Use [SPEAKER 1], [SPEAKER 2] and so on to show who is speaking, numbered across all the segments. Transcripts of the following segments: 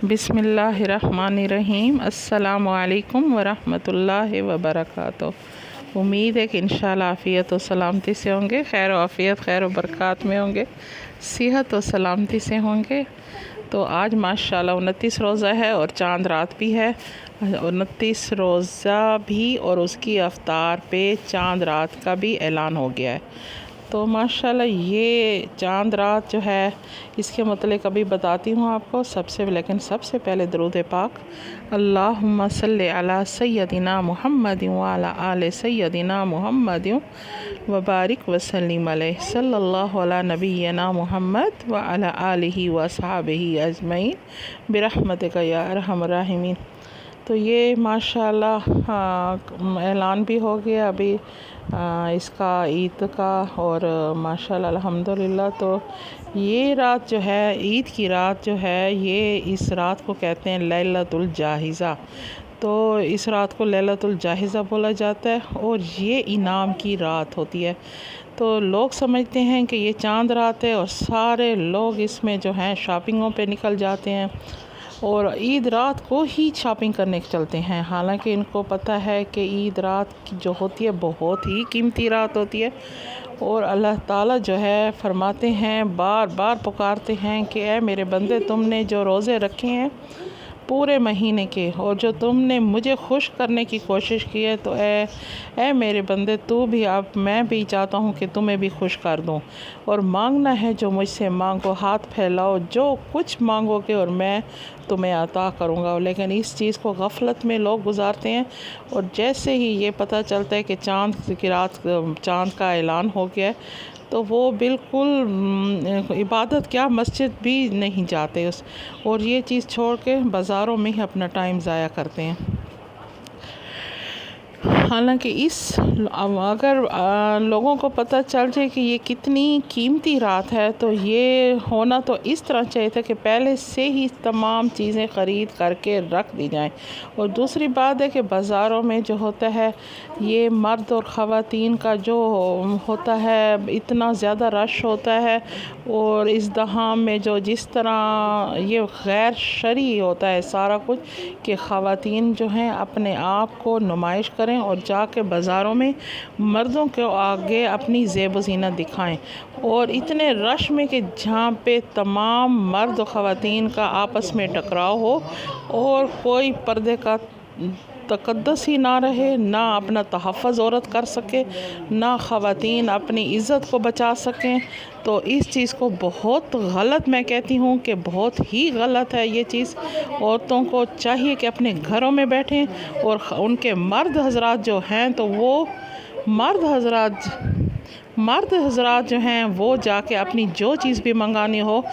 [SPEAKER 1] बिस्मिल्लाहिर्रहमानिर्रहीम। अस्सलामु अलैकुम वरहमतुल्लाहि वबरकातुहू। उम्मीद है कि इंशाअल्लाह आफ़ियत व सलामती से होंगे, खैर व आफ़ियत खैर व बरक़ात में होंगे, सेहत व सलामती से होंगे। तो आज माशाअल्लाह 29 रोज़ा है और चांद रात भी है। 29 रोज़ा भी और उसकी अफ्तार पे चांद रात का भी ऐलान हो गया है। तो माशाल्लाह ये चांद रात जो है इसके मतलब अभी बताती हूँ आपको। लेकिन सबसे पहले दरूद पाक, अल्लाहुम्मा सल्ली अला सय्यदिना मुहम्मद व अला आले सय्यदिना मुहम्मद व बारिक वसल्लिम अलैहि सल्लल्लाहु अला नबिय्यिना मुहम्मद व अला आलिहि व अस्हाबिहि अजमईन बिरहमतिका या अरहमर राहिमीन। तो ये माशाल्लाह ऐलान भी हो गया अभी इसका ईद का, और माशाल्लाह अल्हम्दुलिल्लाह। तो ये रात जो है, ईद की रात जो है, ये इस रात को कहते हैं लैलतुल जाहिज़ा। तो इस रात को लैलतुल जाहिज़ा बोला जाता है और ये इनाम की रात होती है। तो लोग समझते हैं कि ये चांद रात है और सारे लोग इसमें जो हैं शॉपिंगों पे निकल जाते हैं और ईद रात को ही शॉपिंग करने चलते हैं। हालांकि इनको पता है कि ईद रात की जो होती है बहुत ही कीमती रात होती है और अल्लाह ताला जो है फरमाते हैं, बार बार पुकारते हैं कि ऐ मेरे बंदे, तुमने जो रोज़े रखे हैं पूरे महीने के और जो तुमने मुझे खुश करने की कोशिश की है, तो ऐ मेरे बंदे तू भी, अब मैं भी चाहता हूँ कि तुम्हें भी खुश कर दूँ। और मांगना है जो मुझसे मांगो, हाथ फैलाओ, जो कुछ मांगोगे और मैं तुम्हें अता करूँगा। लेकिन इस चीज़ को गफलत में लोग गुजारते हैं और जैसे ही ये पता चलता है कि चांद की रात, चांद का ऐलान हो गया है, तो वो बिल्कुल इबादत क्या, मस्जिद भी नहीं जाते और ये चीज़ छोड़ के बाज़ारों में ही अपना टाइम ज़ाया करते हैं। हालांकि अगर लोगों को पता चल जाए कि ये कितनी कीमती रात है, तो ये होना तो इस तरह चाहिए था कि पहले से ही तमाम चीज़ें ख़रीद करके रख दी जाएं। और दूसरी बात है कि बाज़ारों में जो होता है, ये मर्द और ख़वातीन का जो होता है, इतना ज़्यादा रश होता है और इज़्दिहाम में जो जिस तरह ये गैर शरई होता है सारा कुछ, कि ख़वातीन जो हैं अपने आप को नुमाइश करें और जाके बाज़ारों में मर्दों के आगे अपनी ज़ेब ज़ीनत दिखाएं। और इतने रश में कि जहाँ पे तमाम मर्द और ख़वातीन का आपस में टकराव हो और कोई पर्दे का तकद्दुस ही ना रहे, ना अपना तहफ़्फ़ुज़ औरत कर सके, ना ख़वातीन अपनी इज़्ज़त को बचा सकें। तो इस चीज़ को बहुत गलत, मैं कहती हूँ कि बहुत ही गलत है ये चीज़। औरतों को चाहिए कि अपने घरों में बैठें और उनके मर्द हज़रात जो हैं, तो वो मर्द हज़रात जो हैं वो जाके अपनी जो चीज़ भी मंगानी हो,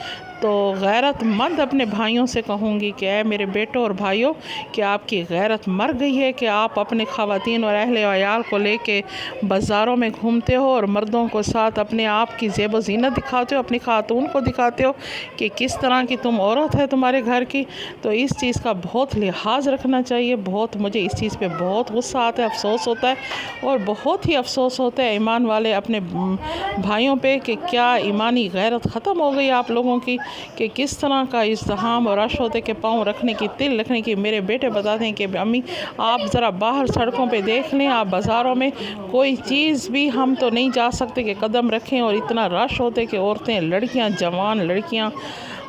[SPEAKER 1] तो गैरतमंद अपने भाइयों से कहूँगी कि ऐ मेरे बेटों और भाइयों, कि आपकी गैरत मर गई है कि आप अपने ख़वातीन और अहले अयाल को लेके बाज़ारों में घूमते हो और मर्दों को साथ अपने आप की ज़ेब व ज़ीनत दिखाते हो, अपनी खातून को दिखाते हो कि किस तरह की तुम औरत है तुम्हारे घर की। तो इस चीज़ का बहुत लिहाज रखना चाहिए। बहुत मुझे इस चीज़ पे बहुत गुस्सा आता है, अफ़सोस होता है और बहुत ही अफ़सोस होता है ईमान वाले अपने भाइयों पे कि क्या ईमानी गैरत ख़त्म हो गई आप लोगों की, कि किस तरह का इज़्दिहाम और रश होते कि पाँव रखने की, तिल रखने की। मेरे बेटे बताते हैं कि अम्मी आप ज़रा बाहर सड़कों पे देख लें, आप बाज़ारों में कोई चीज़ भी हम तो नहीं जा सकते कि कदम रखें, और इतना रश होते कि औरतें, लड़कियां, जवान लड़कियां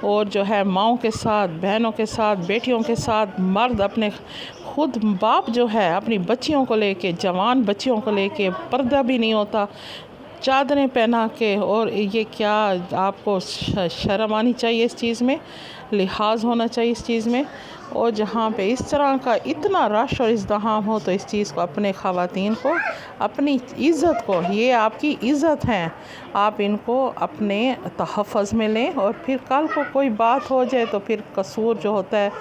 [SPEAKER 1] और जो है माँओं के साथ, बहनों के साथ, बेटियों के साथ, मर्द अपने खुद बाप जो है अपनी बच्चियों को लेके, जवान बच्चियों को लेके, पर्दा भी नहीं होता, चादरें पहना के। और ये क्या, आपको शर्म आनी चाहिए इस चीज़ में, लिहाज होना चाहिए इस चीज़ में। और जहाँ पे इस तरह का इतना रश और इज़्दिहाम हो, तो इस चीज़ को, अपने ख़वातीन को, अपनी इज़्ज़त को, ये आपकी इज़्ज़त हैं, आप इनको अपने तहफ़्फ़ुज़ में लें। और फिर कल को कोई बात हो जाए तो फिर कसूर जो होता है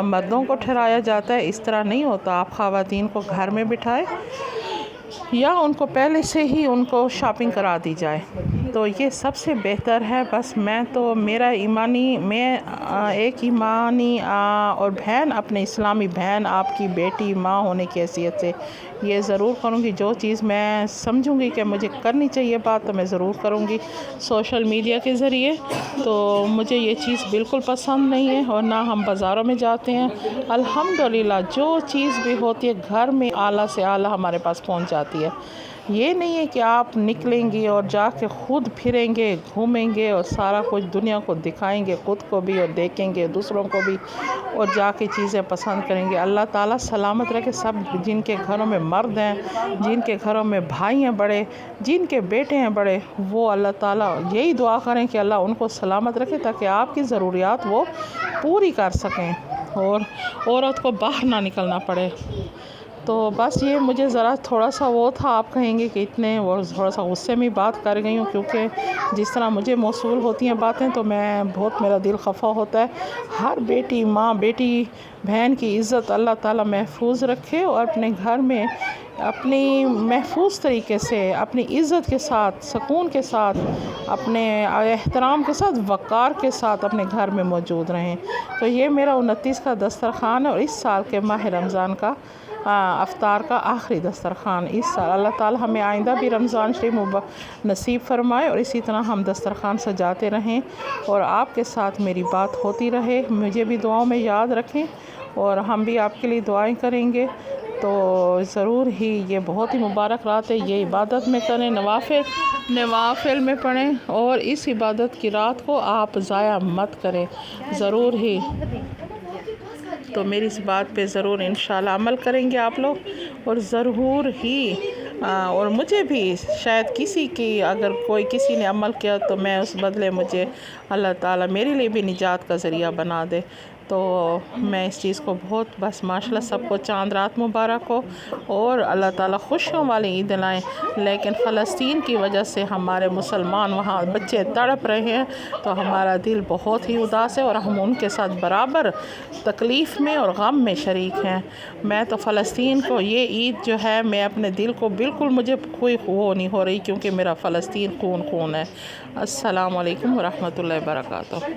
[SPEAKER 1] मर्दों को ठहराया जाता है। इस तरह नहीं होता। आप ख़वातीन को घर में बिठाएं या उनको पहले से ही उनको शॉपिंग करा दी जाए। تو یہ سب سے بہتر ہے۔ بس میں ایک ایمانی اور بہن، اپنے اسلامی بہن، آپ کی بیٹی، ماں ہونے کی حیثیت سے یہ ضرور کروں گی۔ جو چیز میں سمجھوں گی کہ مجھے کرنی چاہیے بات، تو میں ضرور کروں گی سوشل میڈیا کے ذریعے۔ تو مجھے یہ چیز بالکل پسند نہیں ہے، اور نہ ہم بازاروں میں جاتے ہیں۔ الحمدللہ جو چیز بھی ہوتی ہے گھر میں اعلیٰ سے اعلیٰ ہمارے پاس پہنچ جاتی ہے۔ یہ نہیں ہے کہ آپ نکلیں گے اور جا کے خود پھریں گے، گھومیں گے اور سارا کچھ دنیا کو دکھائیں گے، خود کو بھی اور دیکھیں گے دوسروں کو بھی، اور جا کے چیزیں پسند کریں گے۔ اللہ تعالیٰ سلامت رکھے سب، جن کے گھروں میں مرد ہیں، جن کے گھروں میں بھائی ہیں بڑے، جن کے بیٹے ہیں بڑے، وہ اللہ تعالیٰ یہی دعا کریں کہ اللہ ان کو سلامت رکھے، تاکہ آپ کی ضروریات وہ پوری کر سکیں اور عورت کو باہر نہ نکلنا پڑے۔ تو بس یہ مجھے ذرا تھوڑا سا وہ تھا، آپ کہیں گے کہ اتنے اور تھوڑا سا غصے میں بات کر گئی ہوں، کیونکہ جس طرح مجھے موصول ہوتی ہیں باتیں تو میرا دل خفا ہوتا ہے۔ ہر بیٹی، ماں، بیٹی، بہن کی عزت اللہ تعالیٰ محفوظ رکھے، اور اپنے گھر میں اپنی محفوظ طریقے سے، اپنی عزت کے ساتھ، سکون کے ساتھ، اپنے احترام کے ساتھ، وقار کے ساتھ اپنے گھر میں موجود رہیں۔ تو یہ میرا 29 کا دسترخوان ہے، اور اس سال کے ماہ رمضان کا افطار کا آخری دسترخوان اس سال۔ اللہ تعالیٰ ہمیں آئندہ بھی رمضان شریف نصیب فرمائے، اور اسی طرح ہم دسترخوان سجاتے رہیں، اور آپ کے ساتھ میری بات ہوتی رہے۔ مجھے بھی دعاؤں میں یاد رکھیں، اور ہم بھی آپ کے لیے دعائیں کریں گے۔ تو ضرور ہی یہ بہت ہی مبارک رات ہے، یہ عبادت میں کریں، نوافل میں پڑھیں، اور اس عبادت کی رات کو آپ ضائع مت کریں ضرور ہی۔ تو میری اس بات پہ ضرور انشاءاللہ عمل کریں گے آپ لوگ، اور ضرور ہی اور مجھے بھی شاید اگر کوئی کسی نے عمل کیا تو میں اس بدلے مجھے اللہ تعالیٰ میرے لیے بھی نجات کا ذریعہ بنا دے۔ تو میں اس چیز کو بہت بس ماشاءاللہ سب کو چاند رات مبارک ہو، اور اللہ تعالیٰ خوشیوں والی عید لائیں۔ لیکن فلسطین کی وجہ سے ہمارے مسلمان وہاں بچے تڑپ رہے ہیں، تو ہمارا دل بہت ہی اداس ہے، اور ہم ان کے ساتھ برابر تکلیف میں اور غم میں شریک ہیں۔ میں تو فلسطین کو یہ عید جو ہے، میں اپنے دل کو بالکل، مجھے کوئی وہ نہیں ہو رہی، کیونکہ میرا فلسطین خون ہے۔ السلام علیکم ورحمۃ اللہ وبرکاتہ۔